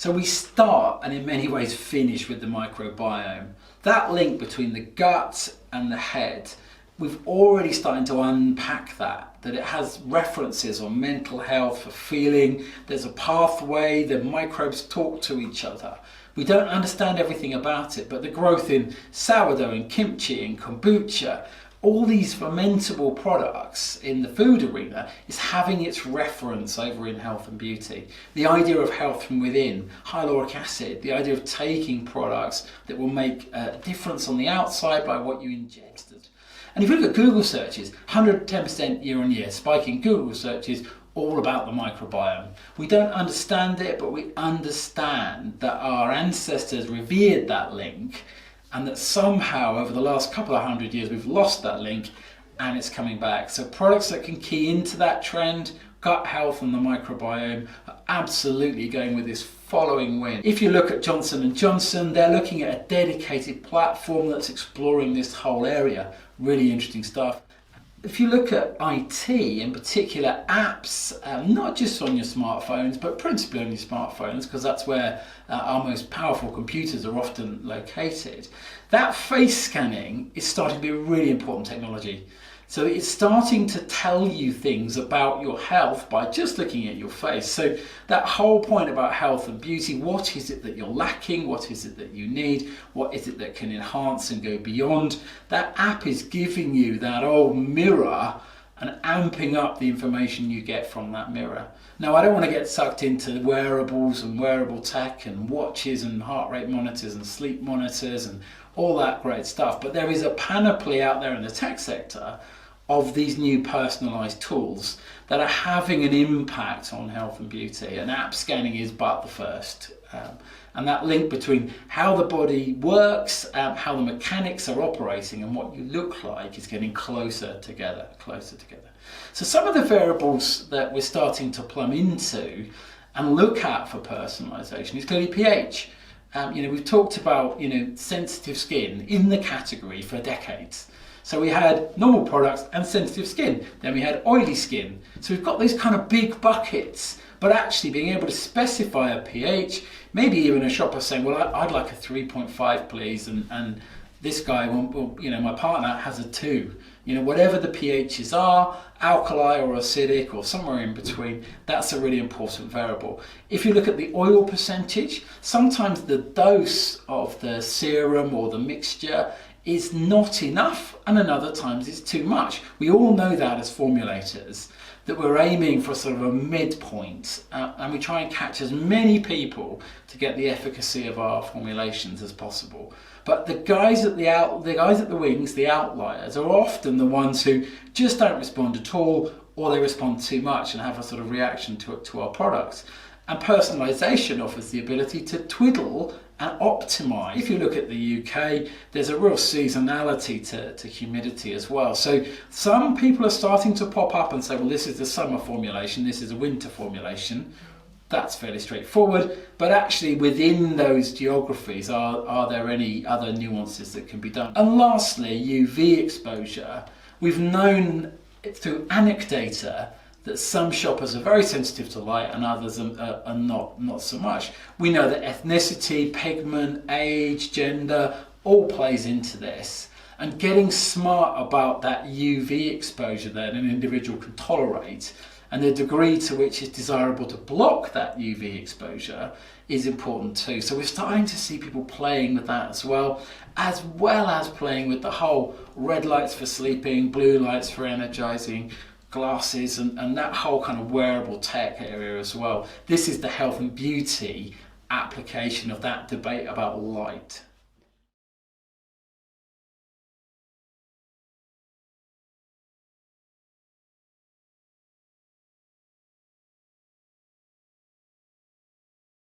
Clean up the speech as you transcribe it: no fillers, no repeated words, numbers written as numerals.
So we start and in many ways finish with the microbiome. That link between the gut and the head, we've already started to unpack that it has references on mental health, for feeling, there's a pathway, the microbes talk to each other. We don't understand everything about it, but the growth in sourdough and kimchi and kombucha, all these fermentable products in the food arena is having its reference over in health and beauty. The idea of health from within, hyaluronic acid, the idea of taking products that will make a difference on the outside by what you ingested. And if you look at Google searches, 110% year on year, spike in Google searches, all about the microbiome. We don't understand it, but we understand that our ancestors revered that link, and that somehow over the last couple of hundred years we've lost that link and it's coming back. So products that can key into that trend, gut health and the microbiome, are absolutely going with this following wind. If you look at Johnson & Johnson, they're looking at a dedicated platform that's exploring this whole area. Really interesting stuff. If you look at IT, in particular apps, not just on your smartphones, but principally on your smartphones, because that's where our most powerful computers are often located, that face scanning is starting to be a really important technology. So it's starting to tell you things about your health by just looking at your face. So that whole point about health and beauty, what is it that you're lacking? What is it that you need? What is it that can enhance and go beyond? That app is giving you that old mirror and amping up the information you get from that mirror. Now, I don't want to get sucked into wearables and wearable tech and watches and heart rate monitors and sleep monitors and all that great stuff, but there is a panoply out there in the tech sector of these new personalised tools that are having an impact on health and beauty, and app scanning is but the first. And that link between how the body works, how the mechanics are operating and what you look like is getting closer together. So some of the variables that we're starting to plumb into and look at for personalisation is clearly pH. We've talked about sensitive skin in the category for decades. So we had normal products and sensitive skin. Then we had oily skin. So we've got these kind of big buckets, but actually being able to specify a pH, maybe even a shopper saying, well, I'd like a 3.5 please, and this guy, my partner has a 2. Whatever the pHs are, alkali or acidic or somewhere in between, that's a really important variable. If you look at the oil percentage, sometimes the dose of the serum or the mixture is not enough, and another times it's too much. We all know that as formulators, that we're aiming for sort of a midpoint, and we try and catch as many people to get the efficacy of our formulations as possible. But the guys at the wings, the outliers, are often the ones who just don't respond at all, or they respond too much and have a sort of reaction to our products. And personalisation offers the ability to twiddle and optimise. If you look at the UK, there's a real seasonality to humidity as well. So some people are starting to pop up and say, well, this is the summer formulation, this is a winter formulation. That's fairly straightforward, but actually within those geographies, are there any other nuances that can be done? And lastly, UV exposure. We've known through anecdata that some shoppers are very sensitive to light and others are not so much. We know that ethnicity, pigment, age, gender, all plays into this. And getting smart about that UV exposure that an individual can tolerate and the degree to which it's desirable to block that UV exposure is important too. So we're starting to see people playing with that as well as playing with the whole red lights for sleeping, blue lights for energizing, glasses, and that whole kind of wearable tech area as well. This is the health and beauty application of that debate about light.